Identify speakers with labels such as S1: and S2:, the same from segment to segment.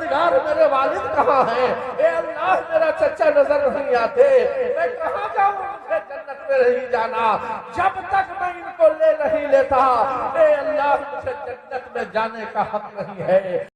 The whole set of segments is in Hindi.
S1: परवरदिगार मेरे वालिद कहाँ हैं? ए अल्लाह मेरा चचा नजर नहीं आते, मैं कहाँ जाऊँ? मुझे जन्नत में नहीं जाना जब तक मैं इनको ले नहीं लेता। ए अल्लाह मुझे जन्नत में जाने का हक नहीं है।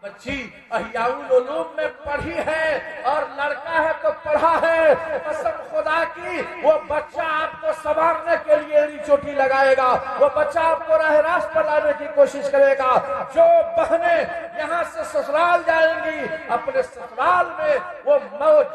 S1: बच्ची अहियाउल उलूम में पढ़ी है और लड़का है तो पढ़ा है। कसम खुदा की वो बच्चा आपको संवारने के लिए एड़ी चोटी लगाएगा, वो बच्चा आपको राह रास्त पर लाने की कोशिश करेगा। जो बहनें यहाँ से ससुराल जाएंगी, अपने ससुराल में वो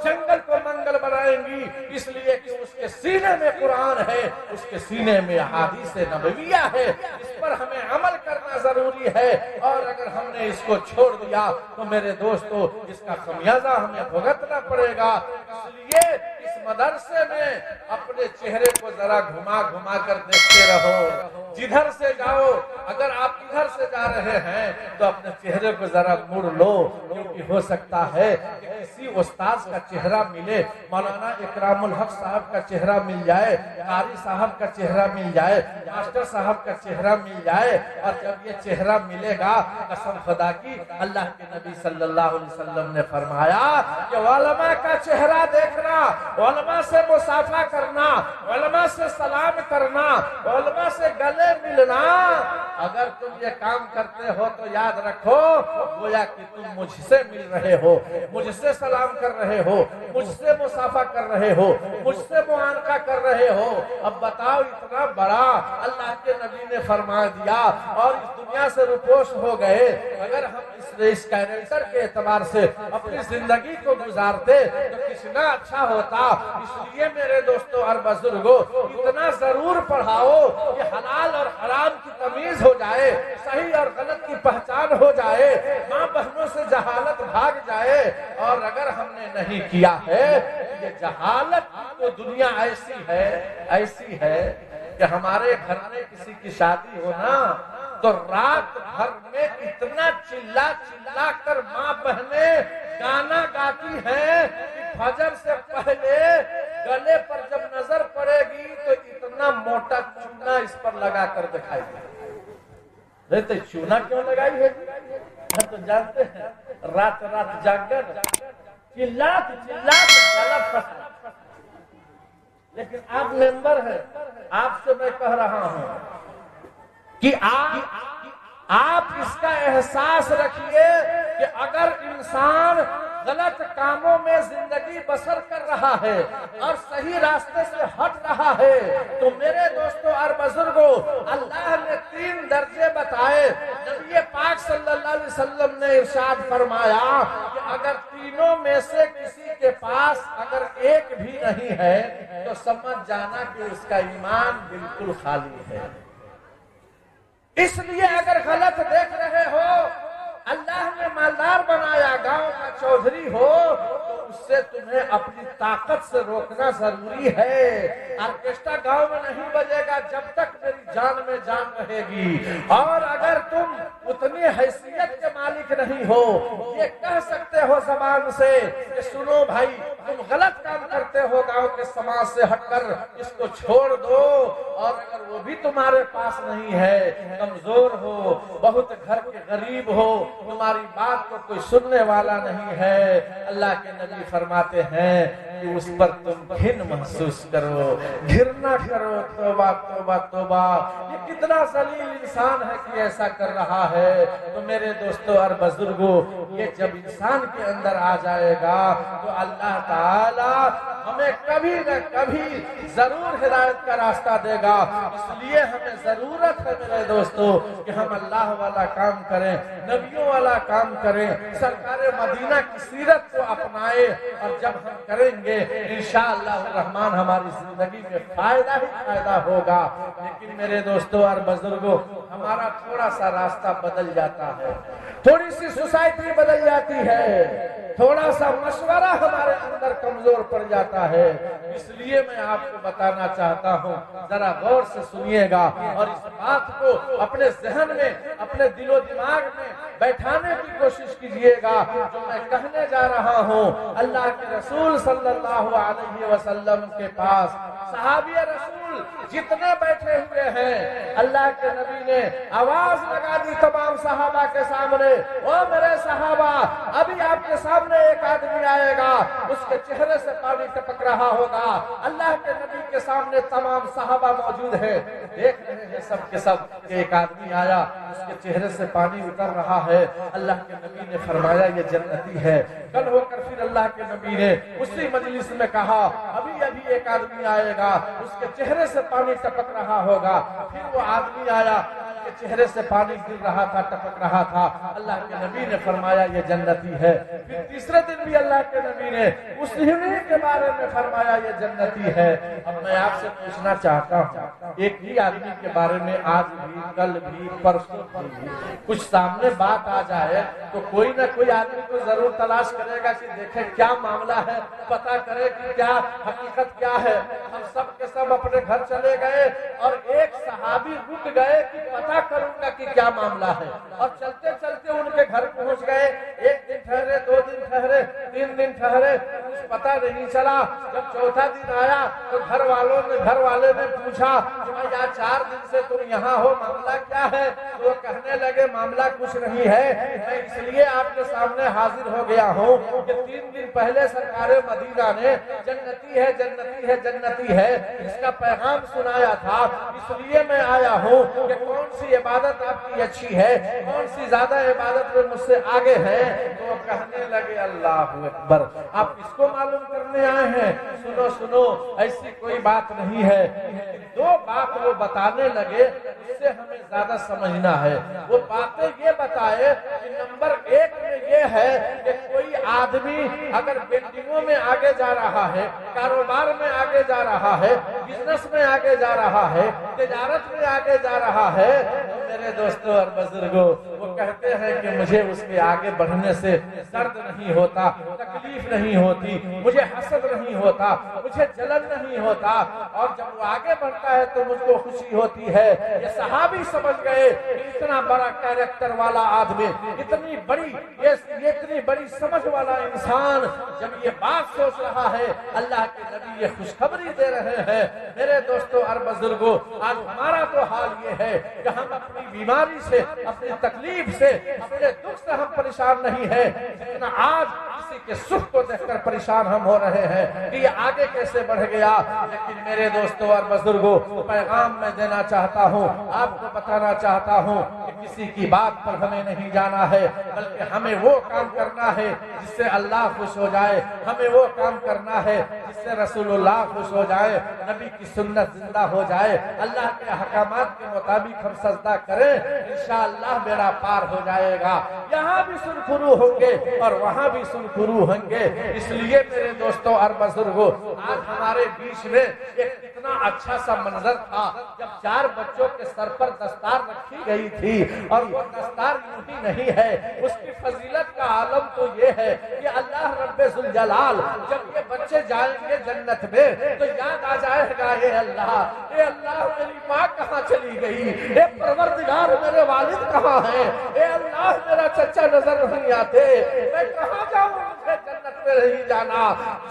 S1: जंगल को मंगल बनाएंगी, इसलिए कि उसके सीने में कुरान है, उसके सीने में अहादीस नबविया है। इस पर हमें अमल करना जरूरी है और अगर हमने इसको छोड़ दिया तो मेरे दोस्तों इसका खमियाजा हमें भुगतना पड़ेगा। इसलिए इस मदरसे में अपने चेहरे को जरा घुमा घुमा कर देखते रहो। जिधर से जाओ, अगर आप इधर से जा रहे हैं तो अपने चेहरे को जरा मुड़ लो, क्योंकि हो सकता है कि किसी उस्ताद का चेहरा मिले, मौलाना इकरामुल हक साहब का चेहरा मिल जाए, कारी साहब का चेहरा मिल जाए, मास्टर साहब का चेहरा मिल जाए। और जब ये चेहरा मिलेगा, कसम खुदा की, अल्लाह के नबी सल्लल्लाहु अलैहि वसल्लम ने फरमाया कि उलमा का चेहरा देखना, उलमा से मुसाफा करना, उलमा से सलाम करना, उलमा से गले मिलना, अगर तुम ये काम करते हो तो याद रखो गोया कि तुम मुझसे मिल रहे हो, मुझसे सलाम कर रहे हो, मुझसे मुसाफा कर रहे हो, मुझसे मुआनका कर रहे हो। अब बताओ, इतना बड़ा अल्लाह के नबी ने फरमा दिया और इस दुनिया से रुपोश हो गए। अगर हम इस कैरेक्टर के एतबार से अपनी जिंदगी को गुजारते तो कितना अच्छा होता। इसलिए मेरे दोस्तों और बुजुर्गों, इतना जरूर पढ़ाओ कि हलाल और हराम की तमीज हो जाए, सही और गलत की पहचान हो जाए, माँ बहनों से जहालत भाग जाए। और अगर हमने नहीं किया है, ये जहालत तो दुनिया ऐसी है कि हमारे घर में किसी की शादी हो ना तो रात भर में इतना चिल्ला चिल्ला कर माँ बहने गाना गाती हैं कि फजर से पहले गले पर जब नजर पड़ेगी तो इतना मोटा चूना इस पर लगा कर दिखाई दे। तो चूना क्यों लगाई है? तो जानते हैं, रात रात जाकर चिल्ला गला फंसा। लेकिन आप मेंबर हैं, आपसे मैं कह रहा हूं कि आप इसका एहसास रखिए कि अगर इंसान गलत कामों में जिंदगी बसर कर रहा है और सही रास्ते से हट रहा है तो मेरे दोस्तों और बुजुर्गों, अल्लाह ने 3 दर्जे बताए। नबी पाक सल्लल्लाहु अलैहि वसल्लम ने इरशाद फरमाया कि अगर तीनों में से किसी के पास अगर एक भी नहीं है तो समझ जाना कि उसका ईमान बिल्कुल खाली है। इसलिए अगर गलत देख रहे हो, अल्लाह ने मालदार बनाया, गांव का चौधरी हो, तो उससे तुम्हें अपनी ताकत से रोकना जरूरी है। ऑर्केस्ट्रा गांव में नहीं बजेगा जब तक मेरी जान में जान रहेगी। और अगर तुम उतनी हैसियत के मालिक नहीं हो, ये कह सकते हो जबान से कि सुनो भाई, तुम गलत काम करते हो, गांव के समाज से हटकर इसको छोड़ दो। और अगर वो भी तुम्हारे पास नहीं है, कमजोर हो, बहुत घर के गरीब हो, तुम्हारी बात को कोई सुनने वाला नहीं है, अल्लाह के नबी फरमाते हैं कि उस पर तुम घिन महसूस करो, घिरना करो। तौबा तौबा तौबा, ये कितना जलील इंसान है कि ऐसा कर रहा है। तो मेरे दोस्तों और बुजुर्गों, ये जब इंसान के अंदर आ जाएगा तो अल्लाह ताला हमें कभी न कभी जरूर हिदायत का रास्ता देगा। इसलिए हमें जरूरत है मेरे दोस्तों कि हम अल्लाह वाला काम करें, नबियों वाला काम करें, सरकार मदीना की सीरत को अपनाएं। और जब हम करेंगे इंशाअल्लाह रहमान हमारी जिंदगी में फायदा ही फायदा होगा। लेकिन मेरे दोस्तों और बुजुर्गों, हमारा थोड़ा सा रास्ता बदल जाता है, थोड़ी सी सोसाइटी बदल जाती है, थोड़ा सा मशवरा हमारे अंदर कमजोर पड़ जाता है। इसलिए मैं आपको बताना चाहता हूँ, जरा गौर से सुनिएगा और इस बात को अपने जहन में, अपने दिलो दिमाग में बैठाने की कोशिश कीजिएगा। जो मैं कहने जा रहा हूँ, अल्लाह के रसूल सल्लल्लाहु अलैहि वसल्लम के पास सहाबी रसूल जितने बैठे हुए हैं, अल्लाह के नबी ने आवाज लगा दी तमाम सहाबा के सामने, ओ मेरे सहाबा, अभी आपके सामने एक आदमी आएगा, उसके चेहरे से पानी टपक रहा होगा। अल्लाह के नबी के सामने तमाम सहाबा मौजूद है, देख रहे हैं सब के सब कि एक आदमी आया, उसके चेहरे से पानी उतर रहा है। अल्लाह के नबी ने फरमाया ये जन्नती है। कल होकर फिर अल्लाह के नबी ने उसी मजलिस में कहा, अभी अभी एक आदमी आएगा, उसके चेहरे से पानी टपक रहा होगा। फिर वो आदमी आया, उसके चेहरे से पानी गिर रहा था, टपक रहा था। अल्लाह के नबी ने फरमाया ये जन्नती है। फिर तीसरे दिन भी अल्लाह के नबी ने उसी के बारे में फरमाया ये जन्नती है। अब मैं आपसे पूछना चाहता हूँ, एक ही आदमी के बारे में आज भी, कल भी, परसों भी कुछ सामने बात आ जाए तो कोई ना कोई आदमी को जरूर तलाश करेगा कि देखे क्या मामला है, पता करे कि क्या हकीकत क्या है। हम सब के सब अपने घर चले गए और एक सहाबी रुक गए कि पता करूंगा कि क्या मामला है, और चलते चलते उनके घर पहुंच गए। एक दिन ठहरे, 2 दिन ठहरे, 3 दिन ठहरे, कुछ पता नहीं चला। जब चौथा दिन आया तो घर वाले ने पूछा कि भाई आज 4 दिन से तुम यहाँ हो, मामला क्या है? तो वो कहने लगे मामला कुछ नहीं है, मैं इसलिए आपके सामने हाजिर हो गया हूँ कि 3 दिन पहले सरकारे मदीना ने जन्नती है, जन्नती है, जन्नती है इसका पैगाम सुनाया था। इसलिए मैं आया हूँ कि कौन सी इबादत आपकी अच्छी है, कौन सी ज्यादा इबादत में मुझसे आगे है। तो वो कहने लगे अल्लाह अकबर, आप किसको मालूम करने आए हैं? सुनो सुनो, ऐसी कोई बात नहीं है। 2 बात वो बताने लगे, इससे हमें ज्यादा समझना है। वो बातें ये बताए कि नंबर 1 में ये है कि कोई आदमी अगर बिल्डिंगों में आगे जा रहा है, कारोबार में आगे जा रहा है, बिजनेस में आगे जा रहा है, तिजारत में आगे जा रहा है, तो मेरे दोस्तों और बुजुर्गों, वो कहते हैं कि मुझे उसके आगे बढ़ने से दर्द नहीं होता, तकलीफ नहीं होती, मुझे हसद नहीं होता, मुझे जलन नहीं होता, और जब वो आगे बढ़ता है तो मुझको खुशी होती है। ये सहाबी समझ गए कि इतना बड़ा कैरेक्टर वाला आदमी, इतनी बड़ी समझ वाला इंसान जब ये बात सोच रहा है, अल्लाह के नबी ये खुशखबरी दे रहे हैं। मेरे दोस्तों और बुजुर्गों, आज हमारा तो हाल ये है कि हम अपनी बीमारी से, अपनी तकलीफ से, अपने दुख से हम परेशान नहीं है, जितना आज किसी के सुख को देखकर परेशान हम हो रहे हैं कि ये आगे कैसे बढ़ गया। लेकिन मेरे दोस्तों और बुजुर्गों, पैगाम मैं देना चाहता हूँ, आपको बताना चाहता हूँ कि किसी की बात पर हमें नहीं जाना है, बल्कि हमें वो काम करना है जिससे अल्लाह खुश हो जाए, हमें वो काम करना है जिससे रसूलुल्लाह खुश हो जाए, नबी की सुन्नत जिंदा हो जाए, अल्लाह के अहकामात के मुताबिक हम सजदा करें, इंशाअल्लाह बेड़ा पार हो जाएगा। यहाँ भी सुरखुरू होंगे और वहाँ भी सुरखुरू होंगे। इसलिए मेरे दोस्तों और बुजुर्गों, आज हमारे बीच में एक कितना अच्छा सा मंजर था जब 4 बच्चों के सर पर दस्तार रखी गई थी, और वो दस्तार यूं ही नहीं है, उसकी फजीलत का आलम तो ये है कि अल्लाह रब्बे जुल जलाल जब ये बच्चे जाएंगे जन्नत में तो याद आ जाएगा, ये अल्लाह मेरी माँ कहाँ चली गई, ये परवरदिगार मेरे वालिद कहाँ है, ये अल्लाह मेरा चचा नजर नहीं आते, मैं कहाँ जाऊँ, मुझे जन्नत में नहीं जाना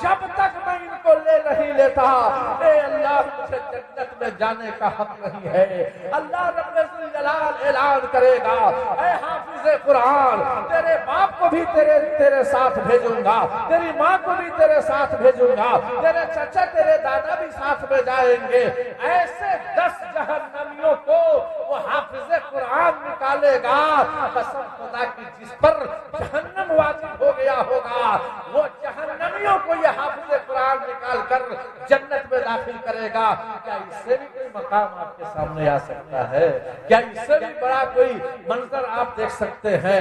S1: जब तक मैं इनको ले नहीं लेता, ए अल्लाह मुझे जन्नत में जाने का हक नहीं है। अल्लाह रब्बे जुल जलाल ऐलान करेगा, ऐ हाफिज़े कुरान, तेरे बाप को भी तेरे साथ भेजूंगा, तेरी माँ को भी तेरे साथ भेजूंगा, तेरे चचा तेरे दादा भी साथ में जाएंगे। ऐसे 10 जहन्नमियों को वो हाफिज़े कुरान निकालेगा, कसम खुदा की जिस पर जहन्नम वाजिब हो गया होगा, वो जहन्नमियों को ये हाफिज़े कुरान निकाल कर जन्नत में दाखिल करेगा। क्या इससे भी कोई मकाम आपके सामने आ सकता है? क्या इससे भी बड़ा कोई मंजर आप देख सकते हैं?